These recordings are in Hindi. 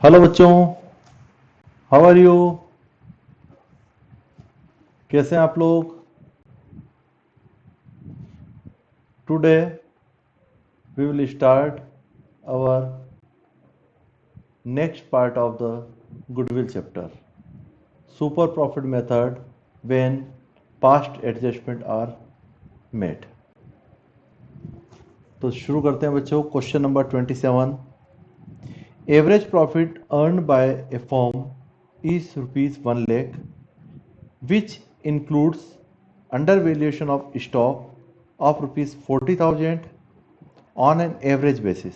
हेलो बच्चों, हाउ आर यू? कैसे हैं आप लोग? Today we will start our next part of the goodwill chapter, super profit method when past adjustment are made. तो शुरू करते हैं बच्चों। Question number 27। Average profit earn by a firm is ₹1 lakh which includes undervaluation of stock of ₹40,000 on an average basis।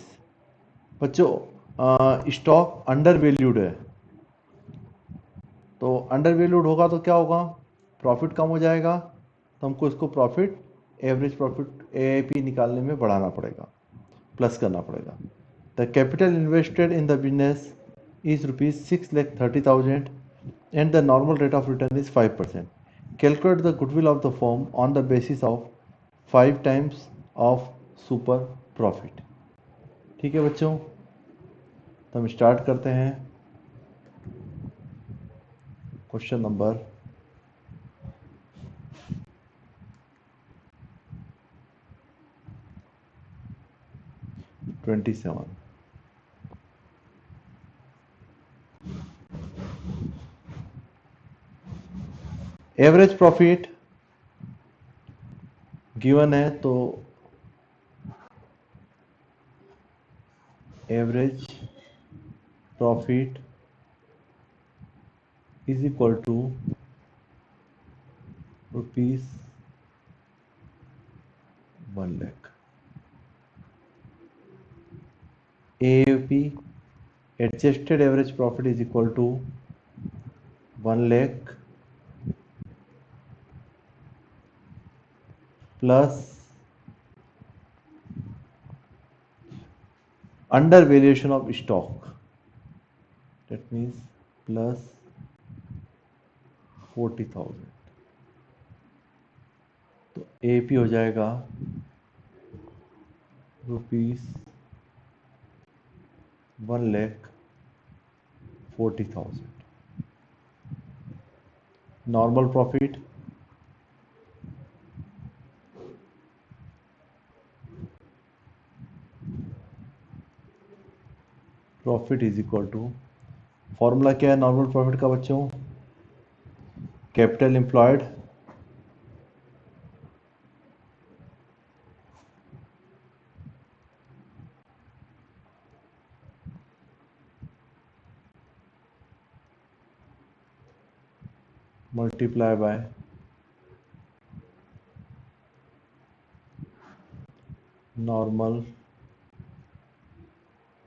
बच्चों, स्टॉक अंडर वैल्यूड है, तो अंडर वैल्यूड होगा तो क्या होगा? प्रॉफिट कम हो जाएगा, तो हमको इसको प्रॉफिट, एवरेज प्रॉफिट एआईपी निकालने में बढ़ाना पड़ेगा, प्लस करना पड़ेगा। The capital invested in the business is ₹6,30,000 and the normal rate of return is 5%. Calculate the goodwill of the firm on the basis of 5 times of super profit। ठीक है बच्चों, तो हम स्टार्ट करते हैं। Question number 27। Average profit given है, तो average profit is equal to ₹1 lakh। AAP adjusted average profit is equal to 1 lakh plus under valuation of stock, that means plus 40,000। तो AP हो जाएगा ₹1,40,000। Normal profit is equal to, formula क्या है नॉर्मल प्रॉफिट का बच्चों? Capital employed multiply by normal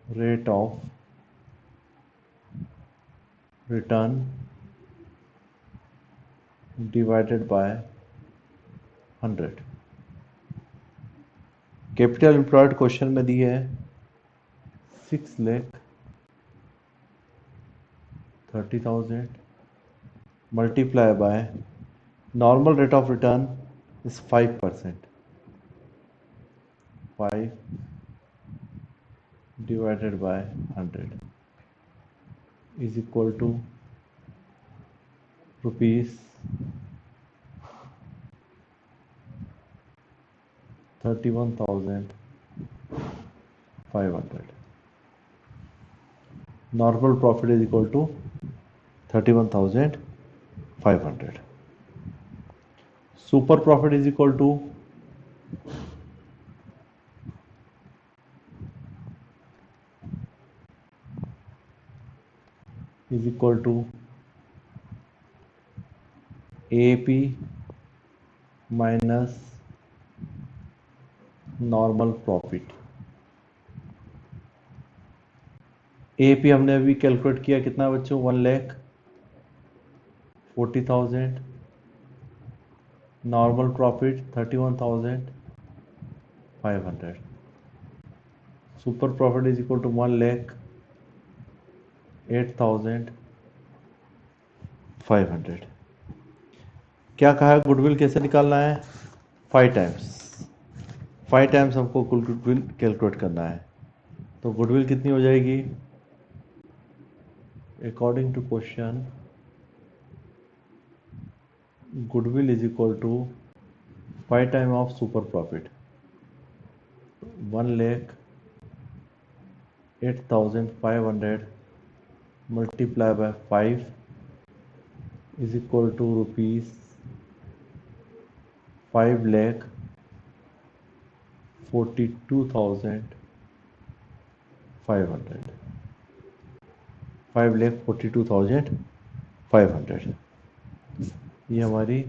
rate of return divided by 100। Capital employed question में दी है 6,30,000 multiply by normal rate of return is 5%। 5 divided by 100 is equal to ₹31,500। Normal profit is equal to 31,500। Super profit is equal to AP minus normal profit. AP हमने अभी कैलकुलेट किया, कितना बच्चों? 1,40,000। Normal profit 31,500। Super profit is equal to 1,08,500। क्या कहा है? गुडविल कैसे निकालना है? 5 टाइम्स हमको गुडविल कैलकुलेट करना है। तो गुडविल कितनी हो जाएगी? According to question, goodwill is equal to 5 times of super profit. 1,08,500 multiplied by 5 is equal to rupees 5,42,500. 5,42,500 ये हमारी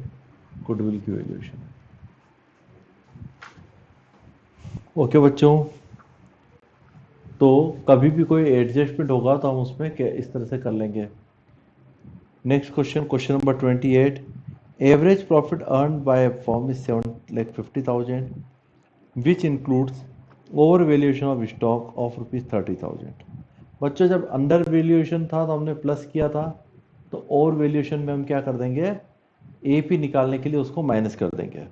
गुडविल की वैल्यूएशन है। ओके बच्चों, तो कभी भी कोई एडजस्टमेंट होगा तो हम उसमें इस तरह से कर लेंगे। Next question, question number 28, average profit earn bye a firm is 7,50,000 which includes over valuation of stock of ₹30,000। बच्चों जब अंडर वैल्यूएशन था तो हमने प्लस किया था, तो ओवर वैल्यूएशन में हम क्या कर देंगे, एपी निकालने के लिए उसको माइनस कर देंगे।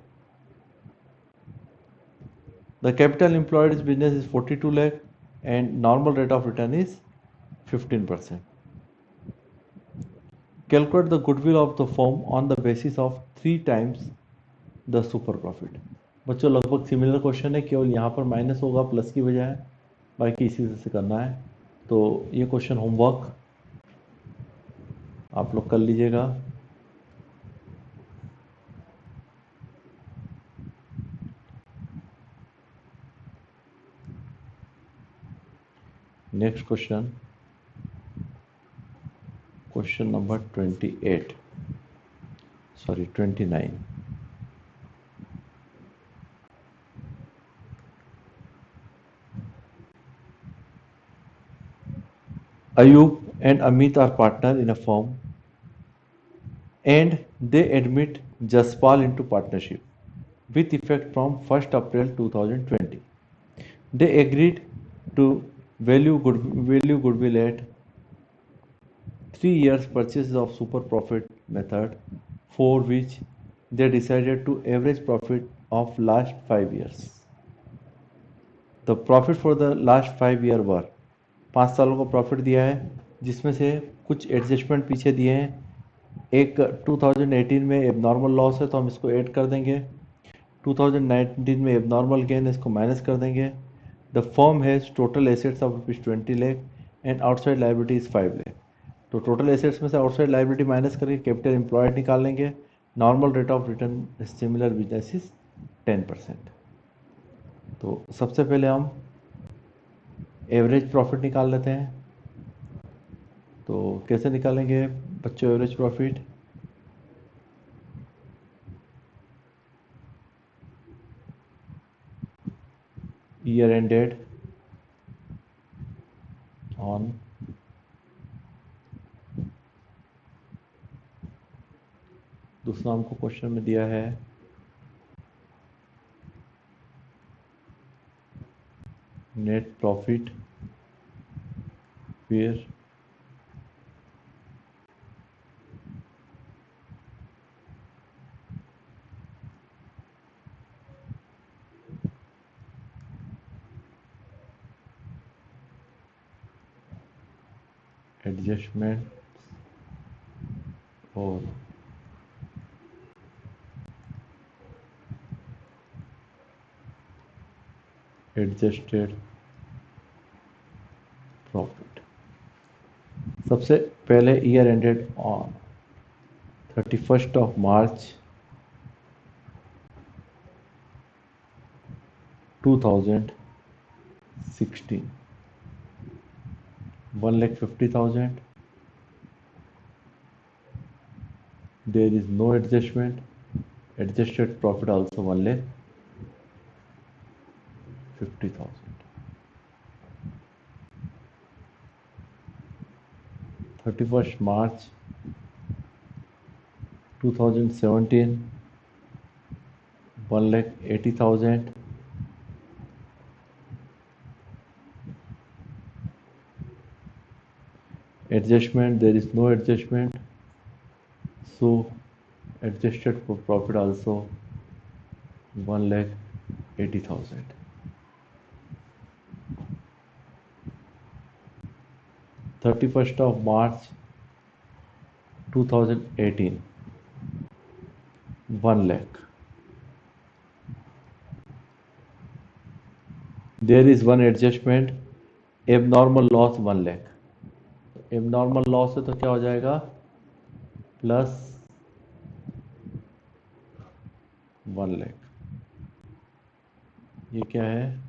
The capital employed is business is 42 lakh and normal rate of return is 15%. Calculate the goodwill of the firm on the basis of 3 times the super profit. बच्चों लगभग सिमिलर क्वेश्चन है, केवल यहाँ पर माइनस होगा प्लस की बजाय, बाकी इसी से करना है। तो ये क्वेश्चन होमवर्क आप लोग कर लीजिएगा। Next question, question number 29। Ayub and Amit are partner in a firm and they admit Jaspal into partnership with effect from 1st April 2020. They agreed to value goodwill at 3 years purchase of super profit method, for which they decided to average profit of last 5 years. The profit for the last 5 year were 5 सालों का प्रॉफिट दिया है, जिसमें से कुछ एडजस्टमेंट पीछे दिए हैं। एक 2018 में एबनॉर्मल लॉस है तो हम इसको ऐड कर देंगे, 2019 में एबनॉर्मल गेन है इसको माइनस कर देंगे। The firm has total assets of ₹20 lakh and outside liability is 5 lakh. तो टोटल एसेट्स में से आउटसाइड लाइबिलिटी माइनस करके कैपिटल एम्प्लॉयड निकाल लेंगे। Normal rate of return similar business is 10%। तो सबसे पहले हम एवरेज प्रॉफिट निकाल लेते हैं। तो कैसे निकालेंगे बच्चों average profit? Year ended on दूसरा हमको क्वेश्चन में दिया है नेट प्रॉफिट फिर एडजस्टमेंट और एडजस्टेड प्रॉफिट। सबसे पहले year ended on 31 March 2016, 1,50,000. There is no adjustment. Adjusted profit also 1,50,000. 31st March 2017, 1,80,000. Adjustment, there is no adjustment, so adjusted profit also 1,80,000. 31st of March 2018, 1 lakh. There is one adjustment, abnormal loss 1 lakh. Abnormal loss है तो क्या हो जाएगा, प्लस 1 लाख। ये क्या है,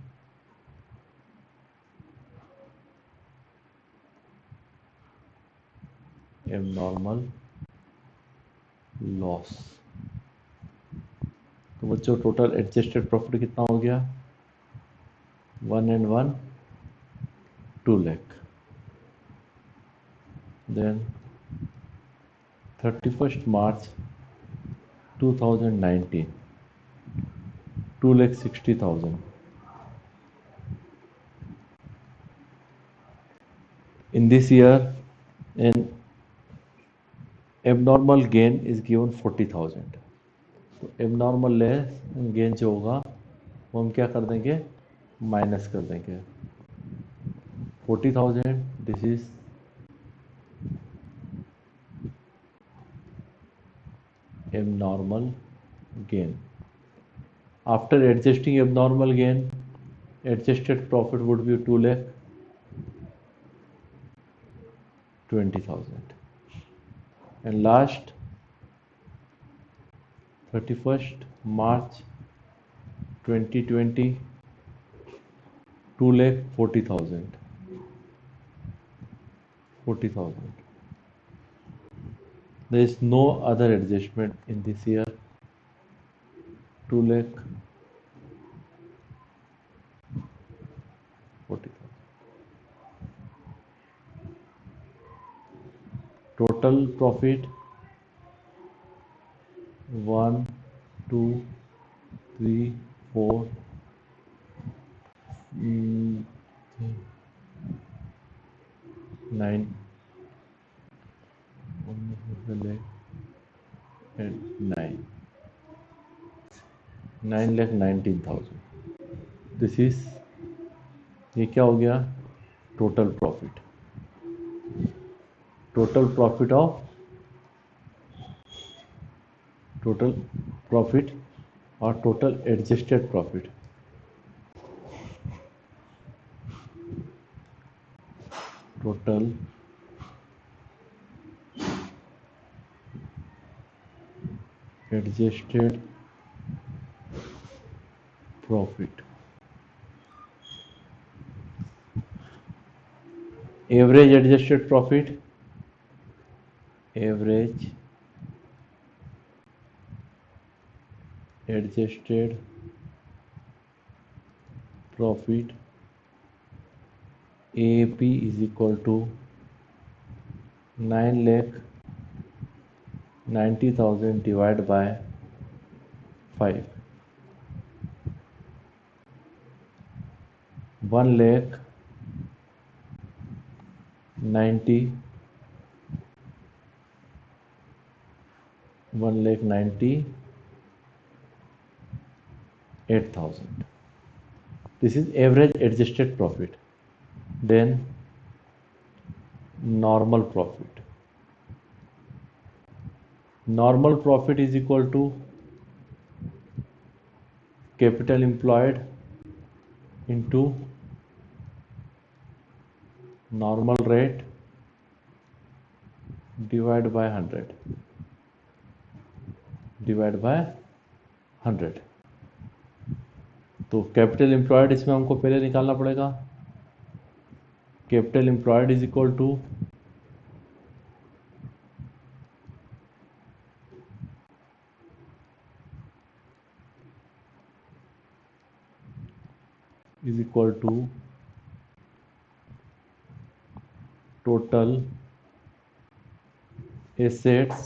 एबनॉर्मल लॉस। तो बच्चों टोटल एडजस्टेड प्रॉफिट कितना हो गया, 1 and 1 2 lakh। Then 31st March 2019, 2,60,000। In this year, an abnormal gain is given 40,000। तो abnormal gain जो होगा वो हम क्या कर देंगे, माइनस कर देंगे 40,000। This is abnormal gain। After adjusting abnormal gain, adjusted profit would be 2,20,000। And last 31st March 2020, 2,40,000। 40,000। There is no other adjustment in this year, 2,40,000। Total profit 1 2 3 4 9 9,19,000। This is, ये क्या हो गया, total profit. Total profit of, total profit और total adjusted profit. Total adjusted profit, average adjusted profit, average adjusted profit AAP is equal to 9,90,000 divided by 5। 1,98,000। This is average adjusted profit. Then normal profit. Normal profit is equal to capital employed into normal rate divided by 100, divided by 100। तो कैपिटल एम्प्लॉयड इसमें हमको पहले निकालना पड़ेगा। Capital employed is equal to total assets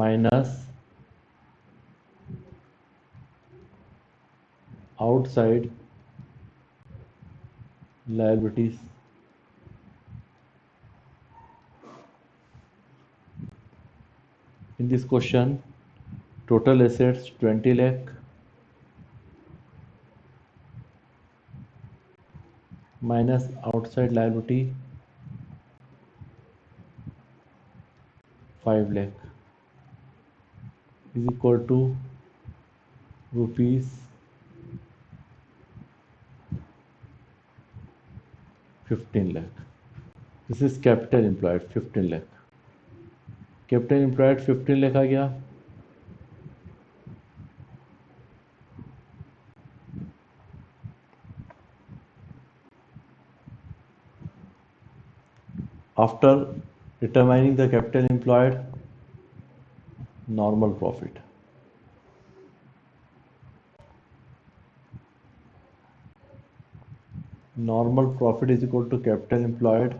minus outside liabilities। In this question, total assets 20 lakh minus outside liability 5 lakh is equal to rupees 15 lakh. This is capital employed 15 lakh. Capital employed 15 lakh आ गया. After determining the capital employed, normal profit. Normal profit is equal to capital employed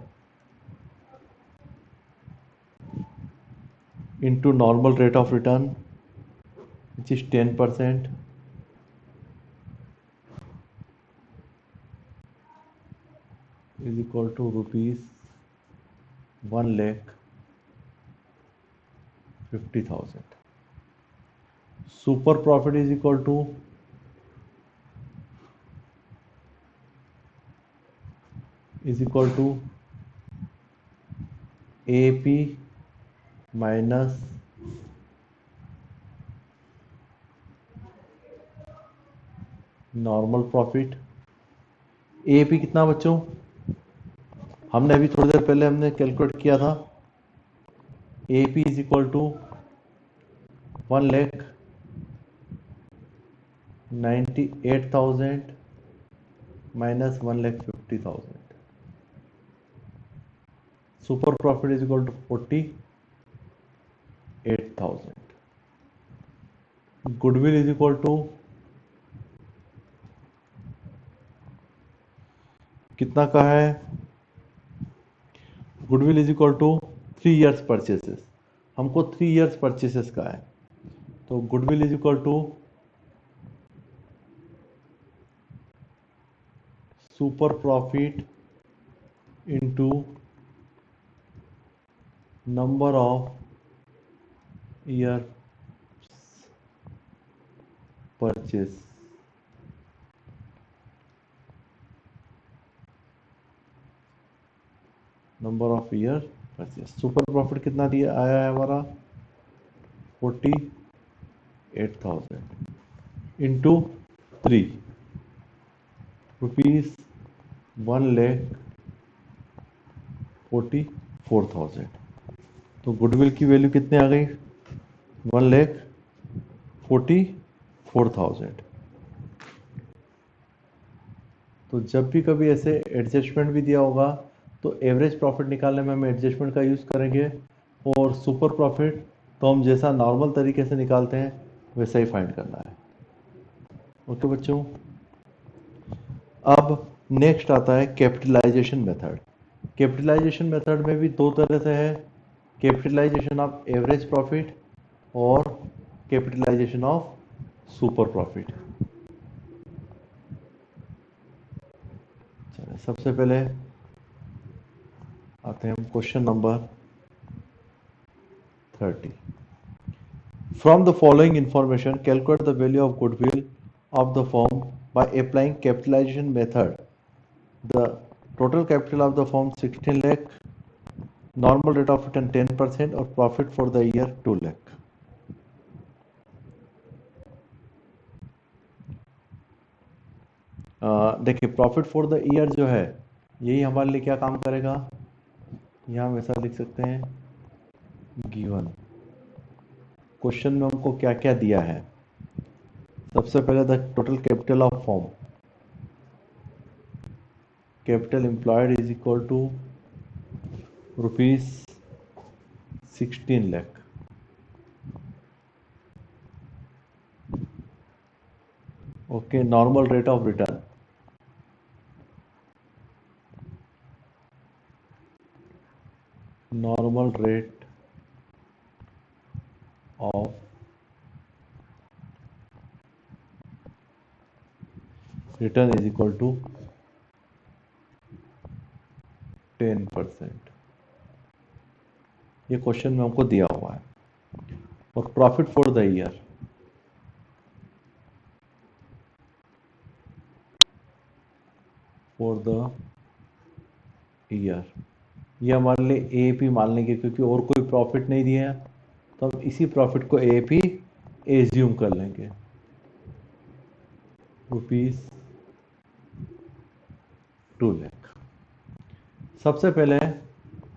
into normal rate of return, which is 10%, is equal to rupees 1,50,000. Super profit is equal to AP minus normal profit. AP कितना बच्चों? हमने अभी थोड़ी देर पहले हमने कैलकुलेट किया था. AP is equal to 1,98,000 minus 1,50,000. Super profit is equal to 48,000. Goodwill is equal to कितना का है? Goodwill is equal to 3 years purchases. हमको 3 years परचेसेस का है, तो goodwill is equal to super profit into number of year purchase. Number of year purchase. Super profit कितना दिया आया है हमारा? 48,000 इंटू 3 रुपीज 1,44,000. तो गुडविल की वैल्यू कितने आ गई? 1,44,000. तो जब भी कभी ऐसे एडजस्टमेंट भी दिया होगा तो एवरेज प्रॉफिट निकालने में हम एडजस्टमेंट का यूज़ करेंगे, और सुपर प्रॉफिट तो हम जैसा नॉर्मल तरीके से निकालते हैं वैसा ही फाइंड करना है. ओके बच्चों. अब नेक्स्ट आता है कैपिटलाइजेशन मेथड. कैपिटलाइजेशन मेथड में भी दो तरह से है, कैपिटलाइजेशन ऑफ एवरेज प्रॉफिट और कैपिटलाइजेशन ऑफ सुपर प्रॉफिट. चलिए सबसे पहले आते हैं हम question number 30. From the following information, calculate the value of goodwill of the firm by applying capitalization method. The total capital of the firm 16 lakh, normal rate of return 10% और profit for the year 2 lakh. देखिए प्रॉफिट फॉर द ईयर जो है यही हमारे लिए क्या काम करेगा, यहाँ हम ऐसा लिख सकते हैं गिवन. क्वेश्चन में हमको क्या क्या दिया है. सबसे पहले the total capital of firm, capital employed is equal to rupees 16 lakh. Okay. Normal rate of return, normal rate of return is equal to 10%. ये क्वेश्चन में हमको दिया हुआ है. और profit for the year, for the year ये हमारे लिए ए पी मान लेंगे, क्योंकि और कोई प्रॉफिट नहीं दिया है, तो हम इसी प्रॉफिट को ए पी एज्यूम कर लेंगे। ₹2 लाख। सबसे पहले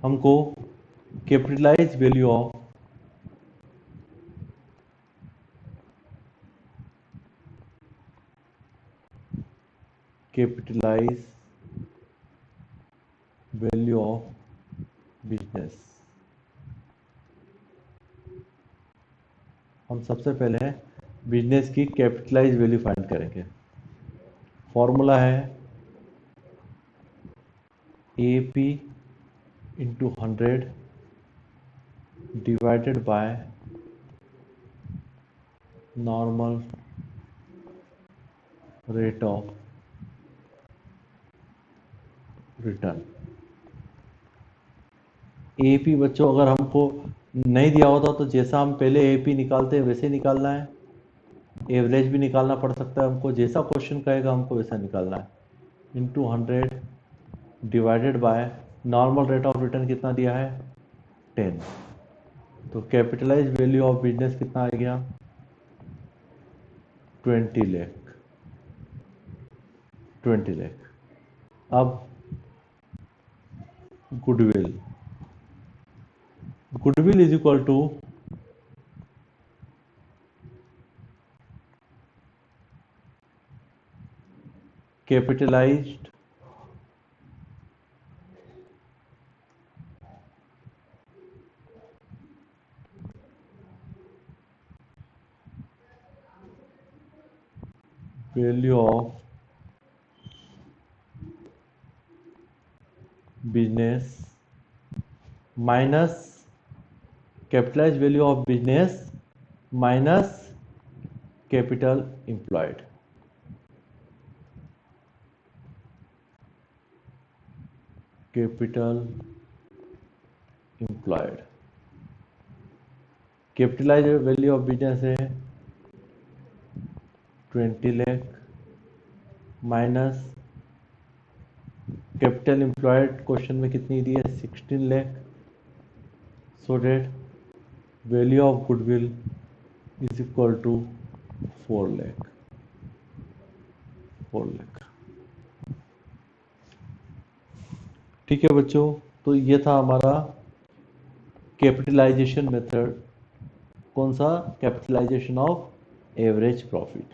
हमको capitalise value of capitalise value of business, हम सबसे पहले बिजनेस की कैपिटलाइज वैल्यू फाइंड करेंगे। फॉर्मूला है A P into 100 divided by normal rate of return. A P बच्चों अगर हमको नहीं दिया होता तो जैसा हम पहले ए पी निकालते हैं वैसे निकालना है, एवरेज भी निकालना पड़ सकता है हमको, जैसा क्वेश्चन कहेगा हमको वैसा निकालना है। Into 100 divided by normal rate of return कितना दिया है 10। तो कैपिटलाइज वैल्यू ऑफ बिजनेस कितना आ गया 20 लाख। 20 लाख। अब goodwill, goodwill is equal to capitalised value of business minus capitalize value of business minus capital employed. Capital employed, capitalize value of business है 20 lakh minus capital employed question में कितनी दी है 16 lakh. So that value of goodwill is equal to 4 lakh. 4 lakh. ठीक है बच्चों, तो ये था हमारा कैपिटलाइजेशन मेथड। कौन सा? Capitalization of average profit.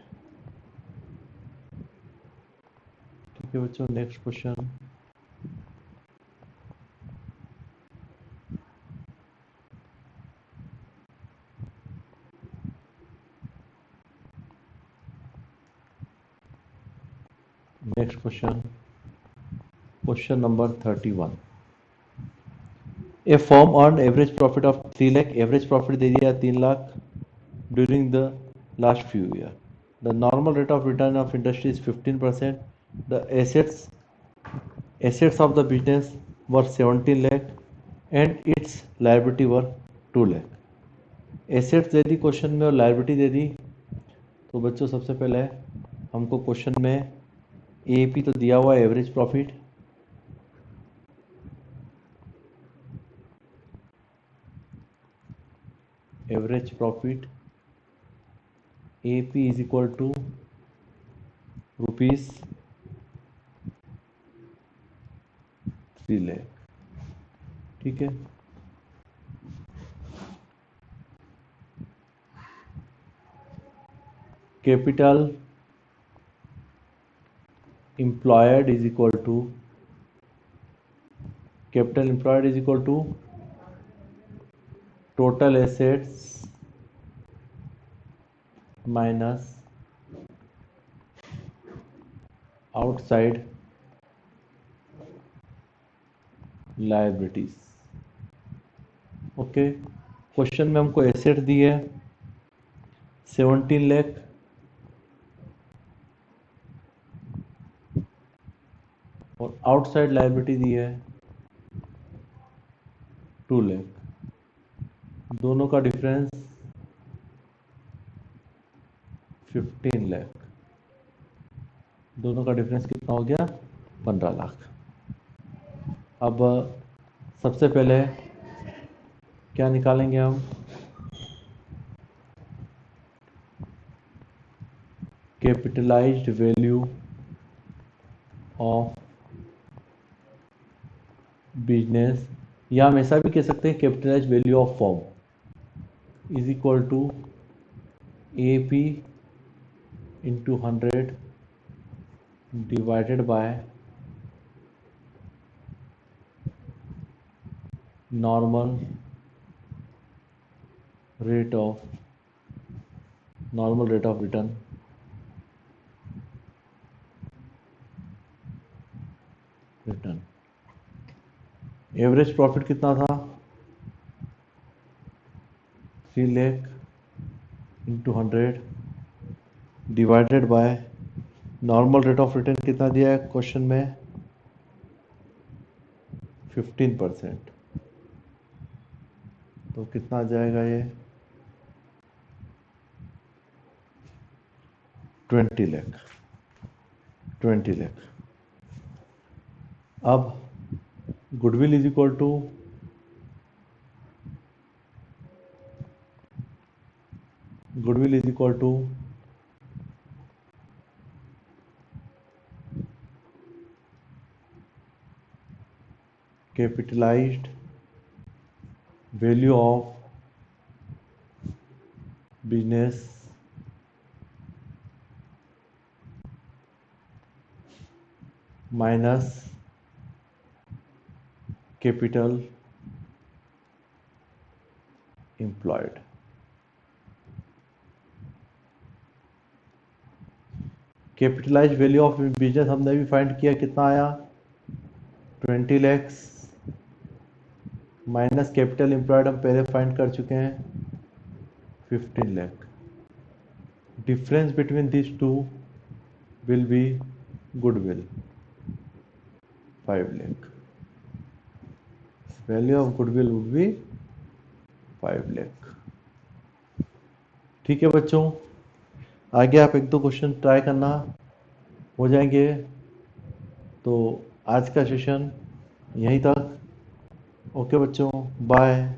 ठीक है बच्चों, next question. Next question, question number 31। A firm earn average profit of 3 lakh, average profit दे दिया 3 lakh during the last few year. The normal rate of return of industry is 15%। The assets of the business were 17 lakh and its liability were 2 lakh। Assets they the question में और लायबिलिटी दे दी। तो बच्चों सबसे पहले हमको क्वेश्चन में ए पी तो दिया हुआ है average profit, average profit A P is equal to rupees 3 lakh. ठीक है, capital employed is equal to, capital employed is equal to total assets minus outside liabilities. Okay, question में हमको एसेट दी है 17 लाख और आउटसाइड लायबिलिटी दी है 2 लाख। दोनों का डिफरेंस 15 लाख। दोनों का डिफरेंस कितना हो गया 15 लाख। अब सबसे पहले क्या निकालेंगे हम, कैपिटलाइज्ड वैल्यू ऑफ बिजनेस, या हम ऐसा भी कह सकते हैं capitalised value of firm is equal to A P into 100 divided by normal rate of return average profit कितना था, 3 lakh into 100 divided by normal rate of return कितना दिया है क्वेश्चन में, 15%। तो कितना आ जाएगा ये, 20 लाख। अब goodwill is equal to capitalised value of business minus capital employed. Capitalised value of business हमने भी फाइंड किया, कितना आया, 20 लैक्स माइनस कैपिटल एम्प्लॉयड हम पहले फाइंड कर चुके हैं, 15 lakh. Difference between this two will be goodwill, 5 lakh. Value of goodwill would be 5 lakh. ठीक है बच्चों, आगे आप एक दो क्वेश्चन ट्राई करना, हो जाएंगे। तो आज का सेशन यहीं तक। ओके बच्चों, बाय।